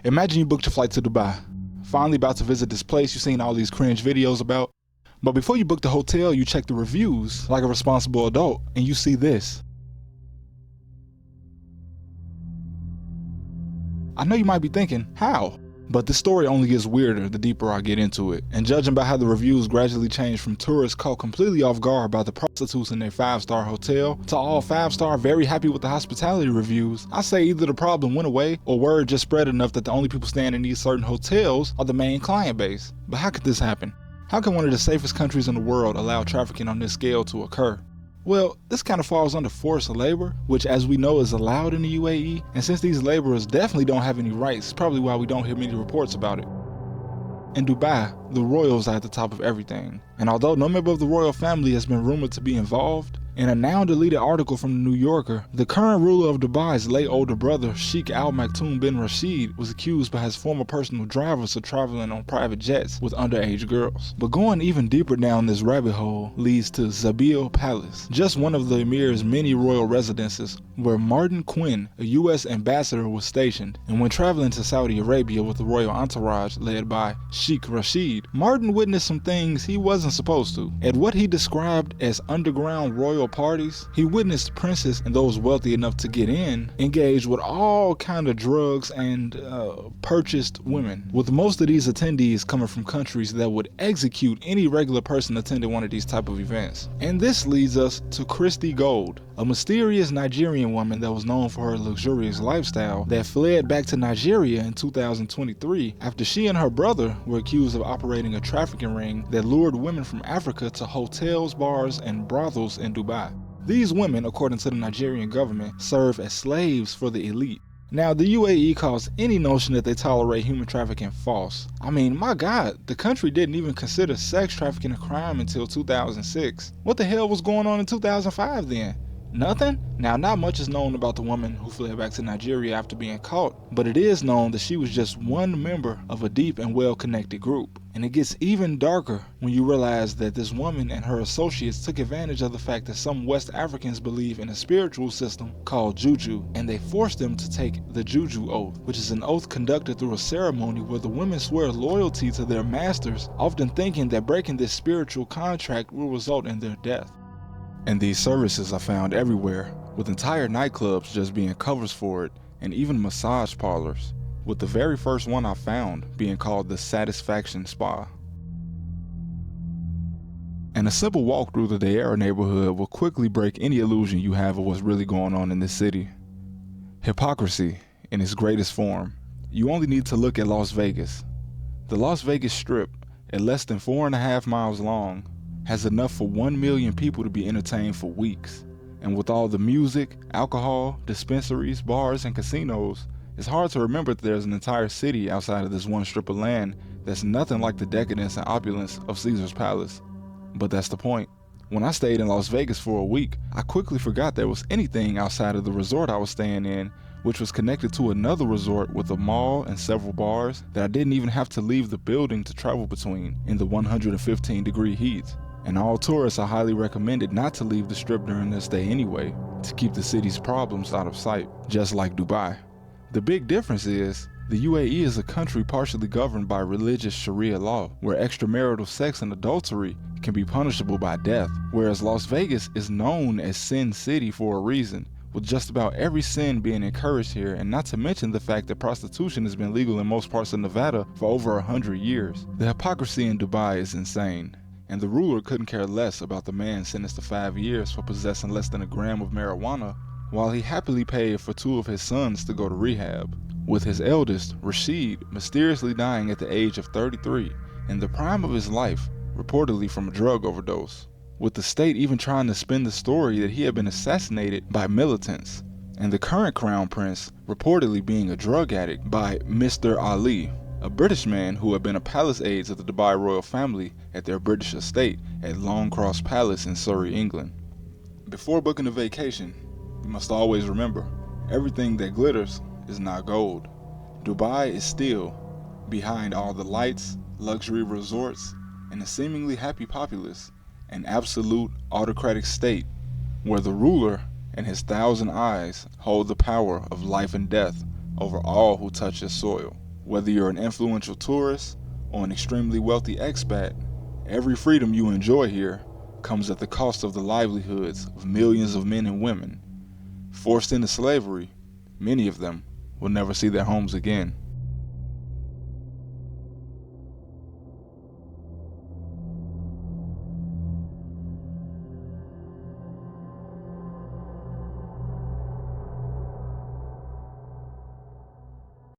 Imagine you booked your flight to Dubai. Finally about to visit this place you've seen all these cringe videos about. But before you book the hotel, you check the reviews like a responsible adult, and you see this. I know you might be thinking, how? But the story only gets weirder the deeper I get into it. And judging by how the reviews gradually change from tourists caught completely off guard by the prostitutes in their 5-star hotel to all 5-star very happy with the hospitality reviews, I say either the problem went away or word just spread enough that the only people staying in these certain hotels are the main client base. But how could this happen? How can one of the safest countries in the world allow trafficking on this scale to occur? Well, this kind of falls under forced labor, which as we know is allowed in the UAE, and since these laborers definitely don't have any rights, it's probably why we don't hear many reports about it. In Dubai, the royals are at the top of everything, and although no member of the royal family has been rumored to be involved, in a now deleted article from the New Yorker, the current ruler of Dubai's late older brother, Sheikh Al Maktoum bin Rashid, was accused by his former personal drivers of traveling on private jets with underage girls. But going even deeper down this rabbit hole leads to Zabil Palace, just one of the emir's many royal residences, where Martin Quinn, a U.S. ambassador, was stationed. And when traveling to Saudi Arabia with the royal entourage led by Sheikh Rashid, Martin witnessed some things he wasn't supposed to. At what he described as underground royal parties, he witnessed princes and those wealthy enough to get in engage with all kind of drugs and purchased women, with most of these attendees coming from countries that would execute any regular person attending one of these type of events. And this leads us to Christy Gold, a mysterious Nigerian woman that was known for her luxurious lifestyle that fled back to Nigeria in 2023 after she and her brother were accused of operating a trafficking ring that lured women from Africa to hotels, bars, and brothels in Dubai. These women, according to the Nigerian government, serve as slaves for the elite. Now, the UAE calls any notion that they tolerate human trafficking false. I mean, my God, the country didn't even consider sex trafficking a crime until 2006. What the hell was going on in 2005 then? Nothing? Now, not much is known about the woman who fled back to Nigeria after being caught, but it is known that she was just one member of a deep and well-connected group. And it gets even darker when you realize that this woman and her associates took advantage of the fact that some West Africans believe in a spiritual system called juju, and they forced them to take the juju oath, which is an oath conducted through a ceremony where the women swear loyalty to their masters, often thinking that breaking this spiritual contract will result in their death. And these services are found everywhere, with entire nightclubs just being covers for it, and even massage parlors, with the very first one I found being called the Satisfaction Spa. And a simple walk through the Deira neighborhood will quickly break any illusion you have of what's really going on in this city. Hypocrisy in its greatest form. You only need to look at Las Vegas. The Las Vegas Strip, at less than 4.5 miles long, has enough for 1 million people to be entertained for weeks. And with all the music, alcohol, dispensaries, bars, and casinos, it's hard to remember that there's an entire city outside of this one strip of land that's nothing like the decadence and opulence of Caesar's Palace. But that's the point. When I stayed in Las Vegas for a week, I quickly forgot there was anything outside of the resort I was staying in, which was connected to another resort with a mall and several bars that I didn't even have to leave the building to travel between in the 115-degree heat. And all tourists are highly recommended not to leave the strip during their stay anyway, to keep the city's problems out of sight, just like Dubai. The big difference is, the UAE is a country partially governed by religious Sharia law, where extramarital sex and adultery can be punishable by death, whereas Las Vegas is known as Sin City for a reason, with just about every sin being encouraged here, and not to mention the fact that prostitution has been legal in most parts of Nevada for over 100 years. The hypocrisy in Dubai is insane. And the ruler couldn't care less about the man sentenced to 5 years for possessing less than a gram of marijuana, while he happily paid for 2 of his sons to go to rehab, with his eldest, Rashid, mysteriously dying at the age of 33, in the prime of his life, reportedly from a drug overdose, with the state even trying to spin the story that he had been assassinated by militants, and the current crown prince reportedly being a drug addict by Mr. Ali, a British man who had been a palace aide to the Dubai royal family at their British estate at Long Cross Palace in Surrey, England. Before booking a vacation, you must always remember, everything that glitters is not gold. Dubai is still, behind all the lights, luxury resorts, and a seemingly happy populace, an absolute autocratic state where the ruler and his 1,000 eyes hold the power of life and death over all who touch his soil. Whether you're an influential tourist or an extremely wealthy expat, every freedom you enjoy here comes at the cost of the livelihoods of millions of men and women. Forced into slavery, many of them will never see their homes again.